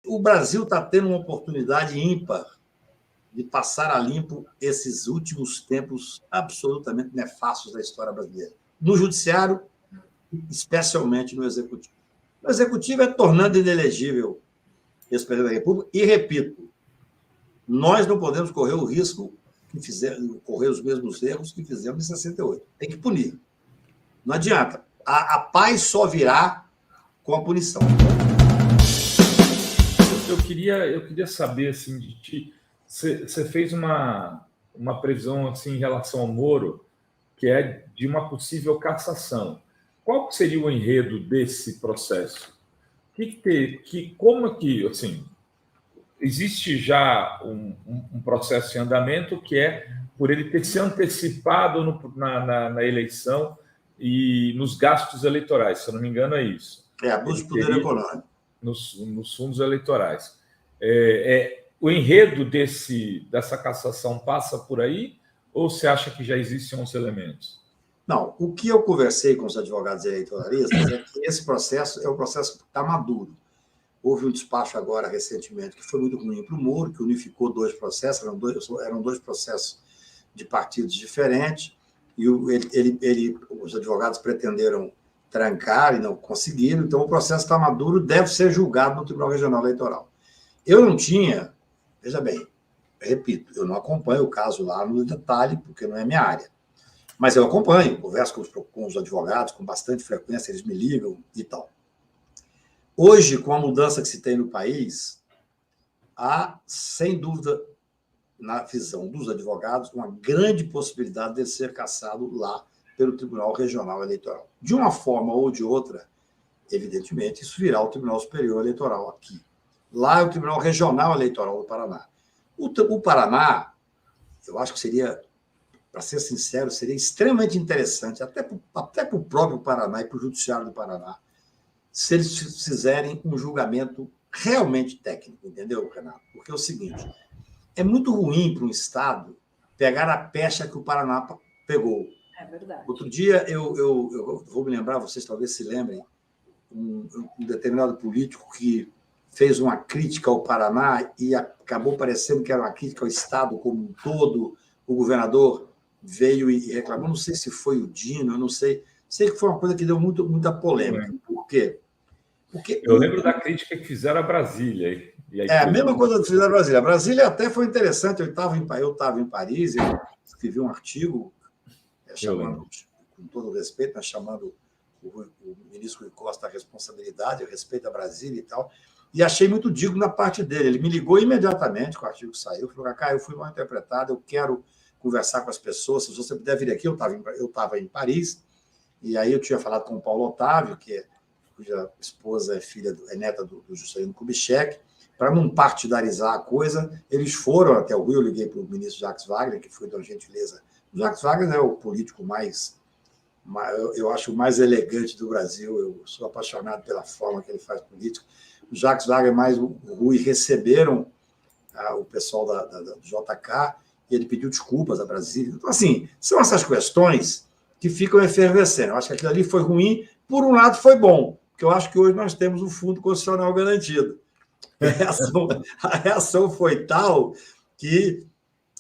o Brasil está tendo uma oportunidade ímpar de passar a limpo esses últimos tempos absolutamente nefastos da história brasileira. No judiciário, especialmente no executivo. O executivo é tornando inelegível esse presidente da República, e repito, nós não podemos correr o risco correr os mesmos erros que fizemos em 68. Tem que punir. Não adianta. A paz só virá com a punição. Eu queria saber, assim, de ti, você fez uma previsão assim, em relação ao Moro, que é de uma possível cassação. Qual seria o enredo desse processo? Como que, assim, existe já um processo em andamento que é por ele ter se antecipado na eleição e nos gastos eleitorais, se eu não me engano é isso. Abuso de poder econômico. Nos fundos eleitorais. O enredo dessa cassação passa por aí ou você acha que já existem uns elementos? Não, o que eu conversei com os advogados eleitoralistas é que esse processo é um processo que está maduro. Houve um despacho agora, recentemente, que foi muito ruim para o Moro, que unificou dois processos, eram dois processos de partidos diferentes, e os advogados pretenderam trancar e não conseguiram, então o processo está maduro, deve ser julgado no Tribunal Regional Eleitoral. Eu não tinha, veja bem, repito, eu não acompanho o caso lá no detalhe, porque não é minha área, mas eu acompanho, converso com os advogados com bastante frequência, eles me ligam e tal. Hoje, com a mudança que se tem no país, há, sem dúvida, na visão dos advogados, uma grande possibilidade de ser cassado lá pelo Tribunal Regional Eleitoral. De uma forma ou de outra, evidentemente, isso virá ao Tribunal Superior Eleitoral aqui. Lá é o Tribunal Regional Eleitoral do Paraná. O Paraná, eu acho que seria, para ser sincero, seria extremamente interessante, até para o próprio Paraná e para o Judiciário do Paraná, se eles fizerem um julgamento realmente técnico, entendeu, Renato? Porque é o seguinte, é muito ruim para um Estado pegar a pecha que o Paraná pegou. É verdade. Outro dia, eu vou me lembrar, vocês talvez se lembrem, um determinado político que fez uma crítica ao Paraná e acabou parecendo que era uma crítica ao Estado como um todo. O governador veio e reclamou, não sei se foi o Dino, eu não sei. Sei que foi uma coisa que deu muita polêmica. Por quê? Porque eu lembro da crítica que fizeram a Brasília. A mesma coisa que fizeram a Brasília. A Brasília até foi interessante. Eu estava em Paris, eu escrevi um artigo, chamando, com todo respeito, mas chamando o ministro Rui Costa à responsabilidade, a respeito da Brasília e tal, e achei muito digno da parte dele. Ele me ligou imediatamente, com o artigo que saiu, falou: Cacá, eu fui mal interpretado, eu quero conversar com as pessoas, se você puder vir aqui. Eu estava em Paris, e aí eu tinha falado com o Paulo Otávio, cuja esposa é neta do Juscelino Kubitschek, para não partidarizar a coisa. Eles foram até o Rio, eu liguei para o ministro Jacques Wagner, que foi de uma gentileza. O Jacques Wagner é o político eu acho, o mais elegante do Brasil. Eu sou apaixonado pela forma que ele faz política. O Jacques Wagner mais o Rui receberam o pessoal do JK, e ele pediu desculpas a Brasília. Então, assim, são essas questões que ficam efervescendo. Eu acho que aquilo ali foi ruim, por um lado foi bom, porque eu acho que hoje nós temos um fundo constitucional garantido. A reação foi tal que,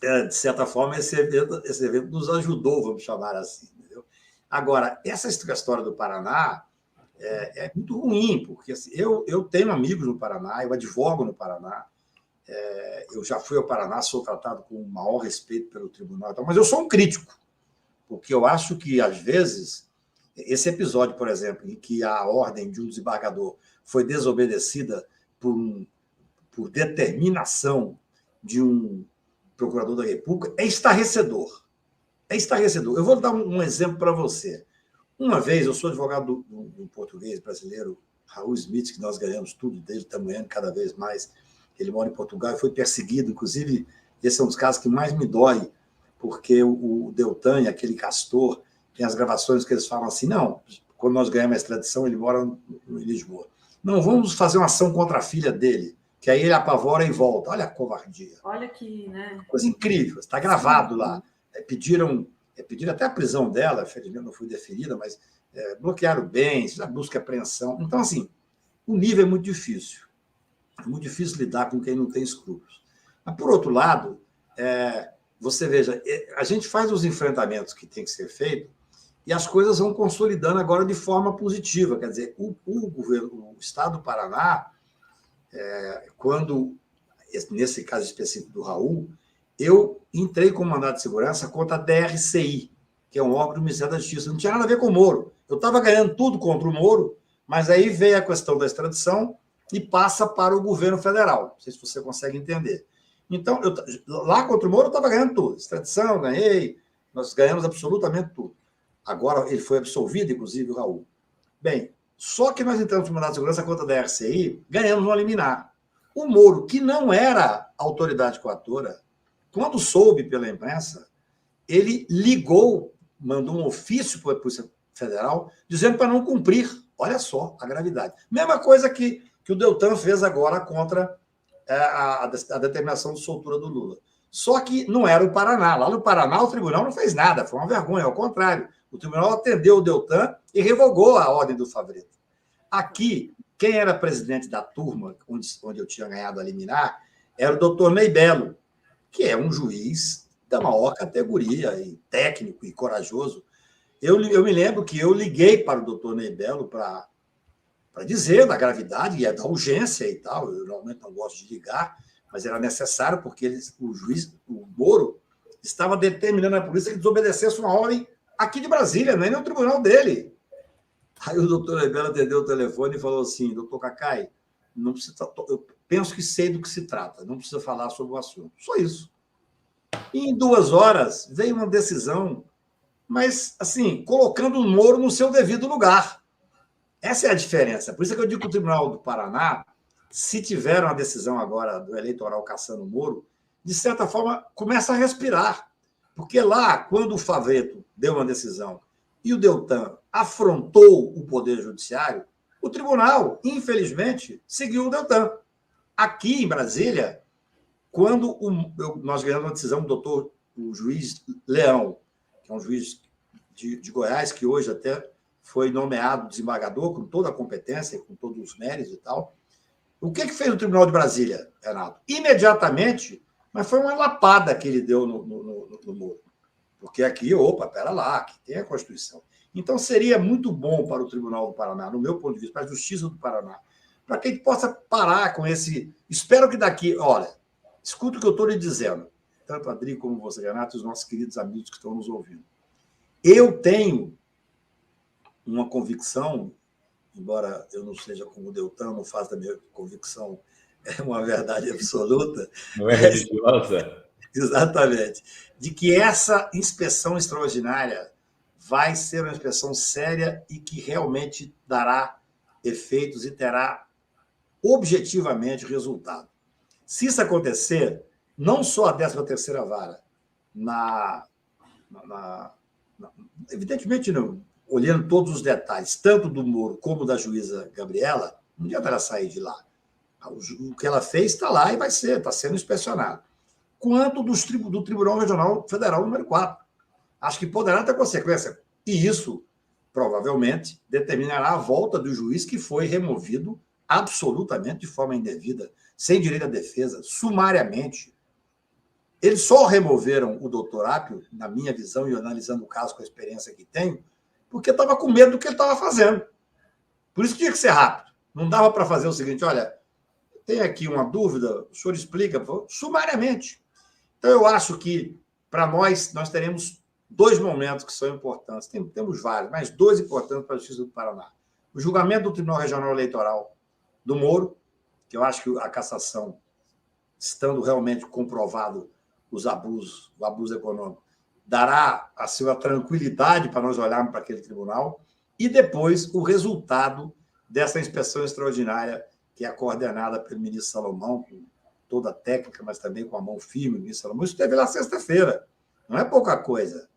de certa forma, esse evento nos ajudou, vamos chamar assim. Entendeu? Agora, essa história do Paraná é muito ruim, porque assim, eu tenho amigos no Paraná, eu advogo no Paraná, eu já fui ao Paraná, sou tratado com o maior respeito pelo tribunal, mas eu sou um crítico, porque eu acho que, às vezes, esse episódio, por exemplo, em que a ordem de um desembargador foi desobedecida por determinação de um procurador da República, é estarrecedor. É estarrecedor. Eu vou dar um exemplo para você. Uma vez, eu sou advogado do português brasileiro Raul Smith, que nós ganhamos tudo dele, estamos ganhando cada vez mais. Ele mora em Portugal e foi perseguido. Inclusive, esse é um dos casos que mais me dói, porque o Deltan, aquele castor, tem as gravações que eles falam assim: não, quando nós ganhamos a extradição, ele mora em Lisboa. Não, vamos fazer uma ação contra a filha dele, que aí ele apavora e volta. Olha a covardia. Olha que, né? Coisa incrível, está gravado lá. Pediram até a prisão dela, infelizmente não foi deferida, mas bloquearam bens, busca e apreensão. Então, assim, o nível é muito difícil. É muito difícil lidar com quem não tem escrúpulos. Mas, por outro lado, você veja, a gente faz os enfrentamentos que tem que ser feito e as coisas vão consolidando agora de forma positiva. Quer dizer, o Estado do Paraná, quando, nesse caso específico do Raul, eu entrei com mandado de segurança contra a DRCI, que é um órgão do Ministério da Justiça. Não tinha nada a ver com o Moro. Eu estava ganhando tudo contra o Moro, mas aí veio a questão da extradição e passa para o governo federal. Não sei se você consegue entender. Então, lá contra o Moro, eu estava ganhando tudo. Extradição, ganhei, nós ganhamos absolutamente tudo. Agora, ele foi absolvido, inclusive, o Raul. Bem, só que nós entramos com mandado de segurança contra a DRCI, ganhamos um liminar. O Moro, que não era autoridade coatora, quando soube pela imprensa, ele ligou, mandou um ofício para a Polícia Federal, dizendo para não cumprir. Olha só a gravidade. Mesma coisa que o Deltan fez agora contra a determinação de soltura do Lula. Só que não era o Paraná. Lá no Paraná, o tribunal não fez nada, foi uma vergonha, ao contrário. O tribunal atendeu o Deltan e revogou a ordem do Favreto. Aqui, quem era presidente da turma, onde eu tinha ganhado a liminar, era o doutor Ney Belo, que é um juiz da maior categoria, e técnico e corajoso. Eu me lembro que eu liguei para o doutor Ney Belo para dizer da gravidade e da urgência e tal. Eu normalmente não gosto de ligar, mas era necessário porque o juiz, o Moro, estava determinando à polícia que desobedecesse uma ordem aqui de Brasília, não é nem o tribunal dele. Aí o doutor Ney Belo atendeu o telefone e falou assim: doutor Cacai, não precisa, eu penso que sei do que se trata, não precisa falar sobre o assunto. Só isso. E em 2 horas veio uma decisão, mas, assim, colocando o Moro no seu devido lugar. Essa é a diferença. Por isso é que eu digo que o Tribunal do Paraná, se tiver uma decisão agora do eleitoral caçando o Moro, de certa forma, começa a respirar. Porque lá, quando o Favreto deu uma decisão e o Deltan afrontou o Poder Judiciário, o tribunal, infelizmente, seguiu o Deltan. Aqui em Brasília, quando nós ganhamos uma decisão do o juiz Leão, que é um juiz de Goiás, que hoje até foi nomeado desembargador, com toda a competência, com todos os méritos e tal. O que fez o Tribunal de Brasília, Renato? Imediatamente, mas foi uma lapada que ele deu no Moro. Porque aqui, pera lá, aqui tem a Constituição. Então, seria muito bom para o Tribunal do Paraná, no meu ponto de vista, para a Justiça do Paraná, para que a gente possa parar com esse... Espero que daqui... Olha, escuta o que eu estou lhe dizendo, tanto a Adri como você, Renato, e os nossos queridos amigos que estão nos ouvindo. Eu tenho uma convicção, embora eu não seja como o Deltan, não faça da minha convicção uma verdade absoluta. Não é religiosa? Exatamente. De que essa inspeção extraordinária vai ser uma inspeção séria e que realmente dará efeitos e terá objetivamente resultado. Se isso acontecer, não só a 13ª vara, evidentemente não, olhando todos os detalhes, tanto do Moro como da juíza Gabriela, não adianta ela sair de lá. O que ela fez está lá e está sendo inspecionado. Quanto do Tribunal Regional Federal número 4. Acho que poderá ter consequência. E isso, provavelmente, determinará a volta do juiz que foi removido absolutamente de forma indevida, sem direito à defesa, sumariamente. Eles só removeram o doutor Apio, na minha visão, e analisando o caso com a experiência que tenho, porque estava com medo do que ele estava fazendo. Por isso que tinha que ser rápido. Não dava para fazer o seguinte: olha, tem aqui uma dúvida, o senhor explica, por favor, sumariamente. Então, eu acho que, para nós teremos 2 momentos que são importantes. Temos vários, mas 2 importantes para a Justiça do Paraná. O julgamento do Tribunal Regional Eleitoral do Moro, que eu acho que a cassação, estando realmente comprovado os abusos, o abuso econômico, dará a sua tranquilidade para nós olharmos para aquele tribunal, e depois o resultado dessa inspeção extraordinária, que é coordenada pelo ministro Salomão, com toda a técnica, mas também com a mão firme do ministro Salomão. Isso esteve lá sexta-feira, não é pouca coisa.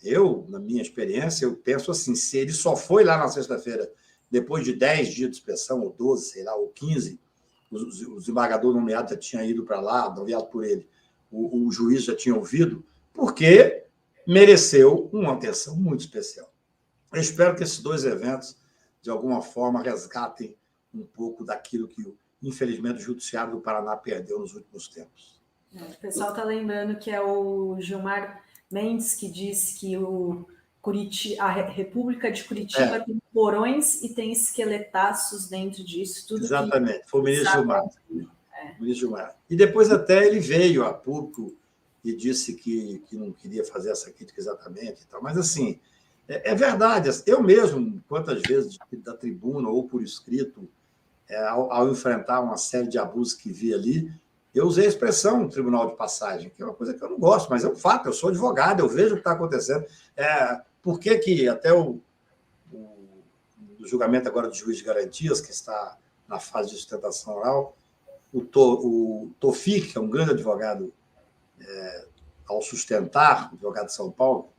Eu, na minha experiência, eu penso assim: se ele só foi lá na sexta-feira, depois de 10 dias de inspeção, ou 12, sei lá, ou 15, o desembargador nomeado já tinha ido para lá, nomeado por ele, o juiz já tinha ouvido, porque mereceu uma atenção muito especial. Eu espero que esses 2 eventos, de alguma forma, resgatem um pouco daquilo que infelizmente, o Judiciário do Paraná perdeu nos últimos tempos. O pessoal está lembrando que é o Gilmar Mendes que disse que a República de Curitiba tem porões e tem esqueletaços dentro disso. Tudo. Exatamente, foi o ministro Gilmar. E depois até ele veio a público e disse que não queria fazer essa crítica exatamente e tal. Mas, assim, é verdade. Eu mesmo, quantas vezes da tribuna ou por escrito, ao enfrentar uma série de abusos que vi ali, eu usei a expressão tribunal de passagem, que é uma coisa que eu não gosto, mas é um fato. Eu sou advogado, eu vejo o que está acontecendo. Por que até o julgamento agora do juiz de garantias, que está na fase de sustentação oral, o Tofik, que é um grande advogado, ao sustentar, advogado de São Paulo,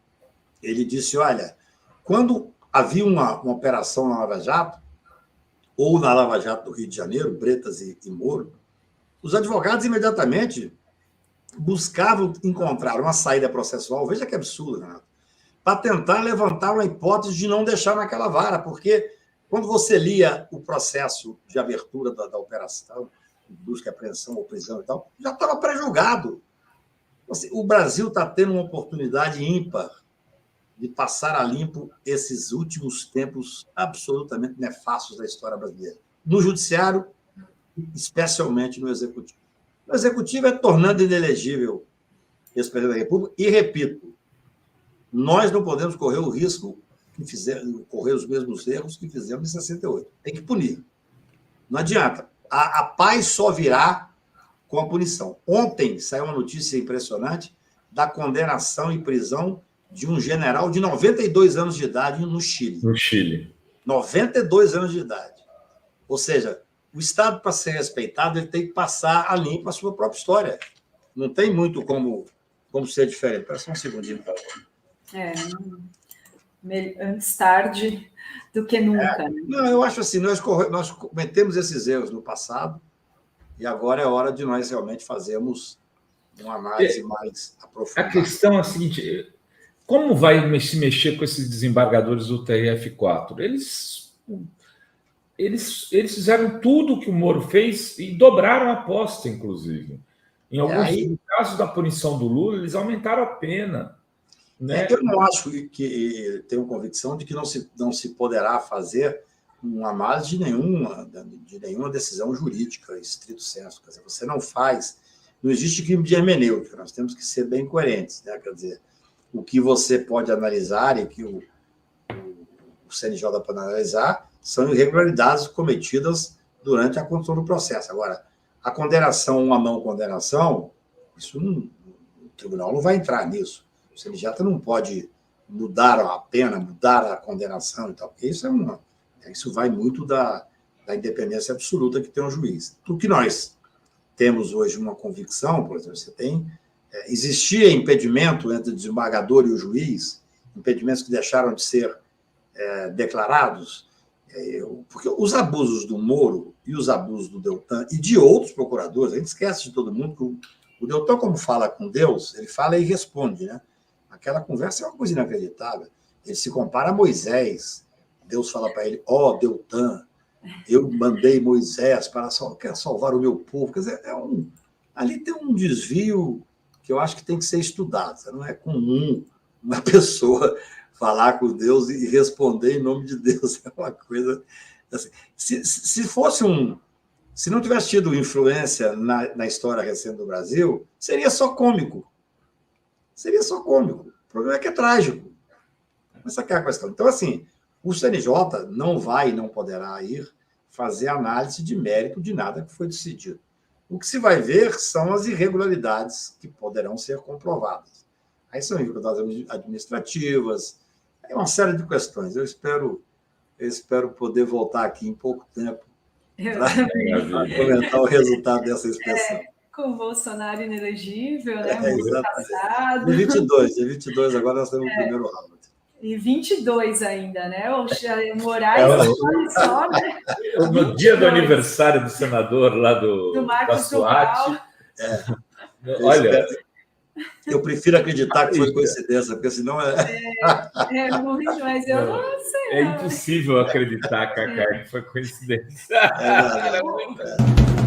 ele disse, olha, quando havia uma operação na Lava Jato, ou na Lava Jato do Rio de Janeiro, Bretas e Moro, os advogados imediatamente buscavam encontrar uma saída processual, veja que absurdo, Renato, para tentar levantar uma hipótese de não deixar naquela vara, porque quando você lia o processo de abertura da operação, busca e apreensão ou prisão e tal, já estava pré-julgado. O Brasil está tendo uma oportunidade ímpar de passar a limpo esses últimos tempos absolutamente nefastos da história brasileira. No judiciário, especialmente no executivo. O executivo é tornando inelegível esse presidente da República e, repito, nós não podemos correr o risco de correr os mesmos erros que fizemos em 68. Tem que punir. Não adianta. A paz só virá com a punição. Ontem saiu uma notícia impressionante da condenação e prisão de um general de 92 anos de idade no Chile. No Chile. 92 anos de idade. Ou seja, o Estado, para ser respeitado, ele tem que passar a limpo a sua própria história. Não tem muito como ser diferente. Espera só um segundinho, por favor. Antes tarde do que nunca. Né? Não, eu acho assim, nós cometemos esses erros no passado e agora é hora de nós realmente fazermos uma análise mais aprofundada. A questão é a seguinte, como vai se mexer com esses desembargadores do TRF4? Eles fizeram tudo o que o Moro fez e dobraram a aposta, inclusive. Em alguns casos da punição do Lula, eles aumentaram a pena. Né? Eu não acho que tenho convicção de que não se poderá fazer uma análise de nenhuma decisão jurídica, estrito sensu. Quer dizer, você não existe crime de hermenêutica, nós temos que ser bem coerentes. Né? Quer dizer, o que você pode analisar e que o CNJ pode analisar são irregularidades cometidas durante a condução do processo. Agora, a condenação, uma não condenação, o tribunal não vai entrar nisso. O CNJ não pode mudar a pena, mudar a condenação e tal, porque isso vai muito da independência absoluta que tem um juiz. Do que nós temos hoje uma convicção, por exemplo, existia impedimento entre o desembargador e o juiz, impedimentos que deixaram de ser declarados, porque os abusos do Moro e os abusos do Deltan e de outros procuradores, a gente esquece de todo mundo que o Deltan, como fala com Deus, ele fala e responde, né? Aquela conversa é uma coisa inacreditável. Ele se compara a Moisés. Deus fala para ele, Deltan, eu mandei Moisés para salvar o meu povo. Quer dizer, ali tem um desvio que eu acho que tem que ser estudado. Não é comum uma pessoa falar com Deus e responder em nome de Deus. É uma coisa... Assim, se não tivesse tido influência na história recente do Brasil, seria só cômico. Seria só cômico. O problema é que é trágico. Essa é a questão. Então, assim, o CNJ não vai e não poderá ir fazer análise de mérito de nada que foi decidido. O que se vai ver são as irregularidades que poderão ser comprovadas. Aí são irregularidades administrativas, é uma série de questões. Eu espero poder voltar aqui em pouco tempo para comentar o resultado dessa inspeção. Com o Bolsonaro inelegível, né? Muito passado. Dia 22 agora nós temos o primeiro round. E 22 ainda, né? O Moraes só, né? No dia do aniversário do senador lá do Marcos da SWAT. Olha, Eu prefiro acreditar que foi coincidência, porque senão É muito, mas eu não sei. É impossível acreditar, Cacá, que foi coincidência. Não.